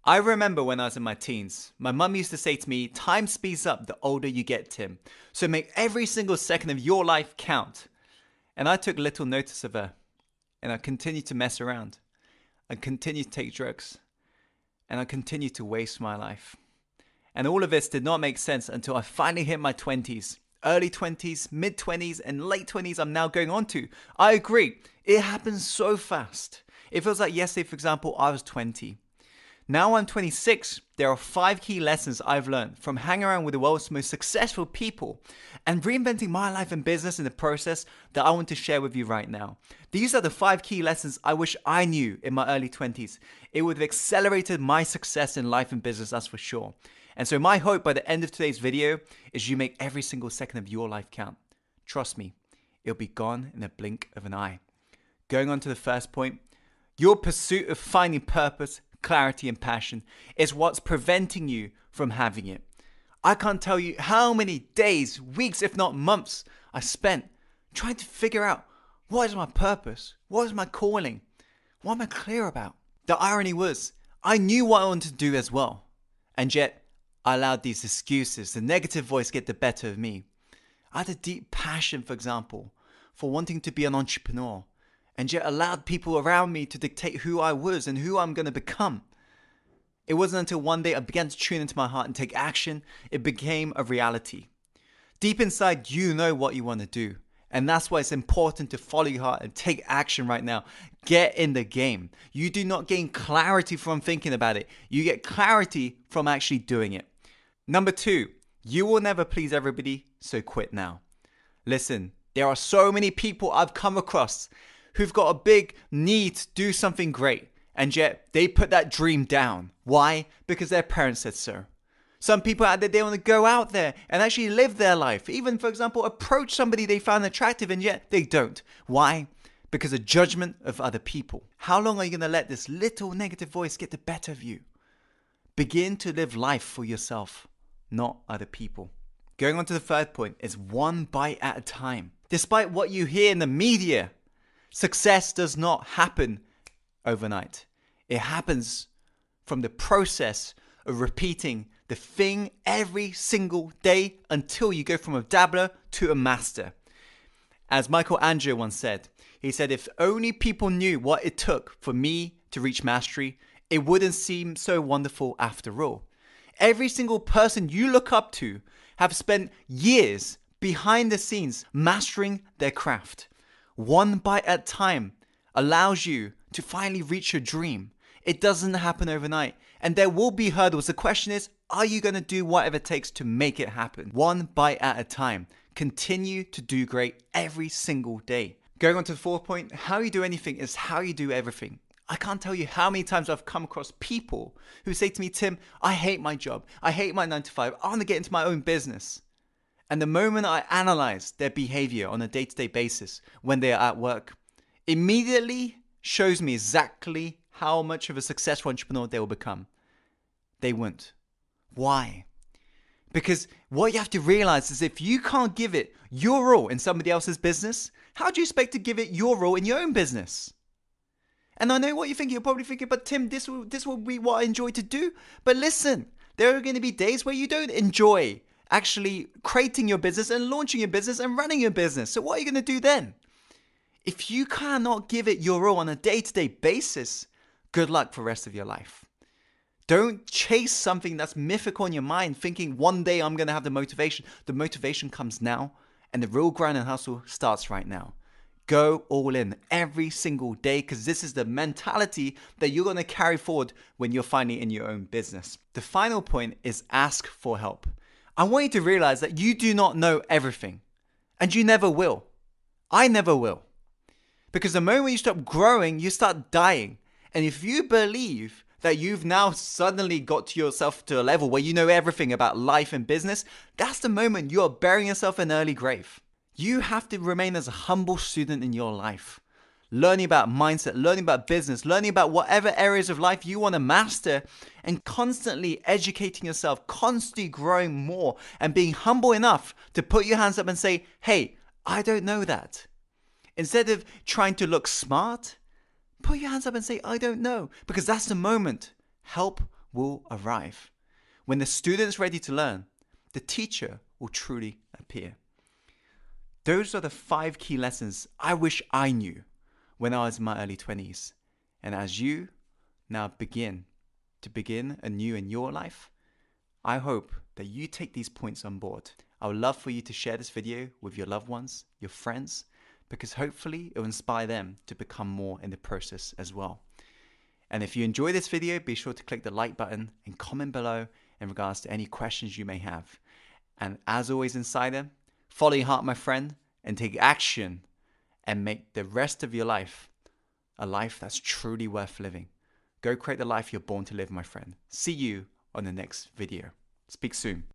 I remember when I was in my teens, my mum used to say to me, time speeds up the older you get, Tim. So make every single second of your life count. And I took little notice of her. And I continued to mess around. I continued to take drugs. And I continued to waste my life. And all of this did not make sense until I finally hit my 20s. Early 20s, mid 20s, and late 20s I'm now going on to. I agree, it happens so fast. It feels like yesterday, for example, I was 20. Now I'm 26, there are 5 key lessons I've learned from hanging around with the world's most successful people and reinventing my life and business in the process that I want to share with you right now. These are the 5 key lessons I wish I knew in my early 20s. It would have accelerated my success in life and business, that's for sure. And so my hope by the end of today's video is you make every single second of your life count. Trust me, it'll be gone in a blink of an eye. Going on to the first point, your pursuit of finding purpose, clarity and passion is what's preventing you from having it. I can't tell you how many days, weeks, if not months I spent trying to figure out what is my purpose, what is my calling, what am I clear about. The irony was, I knew what I wanted to do as well, and yet I allowed these excuses, the negative voice get the better of me. I had a deep passion, for example, for wanting to be an entrepreneur, and yet allowed people around me to dictate who I was and who I'm going to become. It wasn't until one day I began to tune into my heart and take action, it became a reality. Deep inside, you know what you want to do. And that's why it's important to follow your heart and take action right now. Get in the game. You do not gain clarity from thinking about it. You get clarity from actually doing it. Number 2, you will never please everybody, so quit now. Listen, there are so many people I've come across who've got a big need to do something great, and yet they put that dream down. Why? Because their parents said so. Some people out there, they want to go out there and actually live their life. Even, for example, approach somebody they found attractive, and yet they don't. Why? Because of judgment of other people. How long are you going to let this little negative voice get the better of you? Begin to live life for yourself, not other people. Going on to the third point is one bite at a time. Despite what you hear in the media, success does not happen overnight. It happens from the process of repeating the thing every single day until you go from a dabbler to a master. As Michelangelo once said, he said, if only people knew what it took for me to reach mastery, it wouldn't seem so wonderful after all. Every single person you look up to have spent years behind the scenes mastering their craft. One bite at a time allows you to finally reach your dream. It doesn't happen overnight, and there will be hurdles. The question is, are you going to do whatever it takes to make it happen? One bite at a time. Continue to do great every single day. Going on to the fourth point, how you do anything is how you do everything. I can't tell you how many times I've come across people who say to me, Tim, I hate my job. I hate my 9 to 5. I want to get into my own business. And the moment I analyze their behavior on a day-to-day basis when they are at work, immediately shows me exactly how much of a successful entrepreneur they will become. They won't. Why? Because what you have to realize is if you can't give it your all in somebody else's business, how do you expect to give it your all in your own business? And I know what you're thinking. You're probably thinking, but Tim, this will be what I enjoy to do. But listen, there are going to be days where you don't enjoy actually creating your business and launching your business and running your business. So what are you going to do then? If you cannot give it your all on a day-to-day basis, good luck for the rest of your life. Don't chase something that's mythical in your mind thinking one day I'm going to have the motivation. The motivation comes now, and the real grind and hustle starts right now. Go all in every single day, because this is the mentality that you're going to carry forward when you're finally in your own business. The final point is ask for help. I want you to realize that you do not know everything, and you never will. I never will. Because the moment you stop growing, you start dying. And if you believe that you've now suddenly got to yourself to a level where you know everything about life and business, that's the moment you are burying yourself in an early grave. You have to remain as a humble student in your life, learning about mindset, learning about business, learning about whatever areas of life you want to master, and constantly educating yourself, constantly growing more, and being humble enough to put your hands up and say, hey, I don't know that. Instead of trying to look smart, put your hands up and say, I don't know, because that's the moment help will arrive. When the student's ready to learn, the teacher will truly appear. Those are the 5 key lessons I wish I knew when I was in my early 20s. And as you now begin anew in your life, I hope that you take these points on board. I would love for you to share this video with your loved ones, your friends, because hopefully it will inspire them to become more in the process as well. And if you enjoy this video, be sure to click the like button and comment below in regards to any questions you may have. And as always, Insider, follow your heart, my friend, and take action and make the rest of your life a life that's truly worth living. Go create the life you're born to live, my friend. See you on the next video. Speak soon.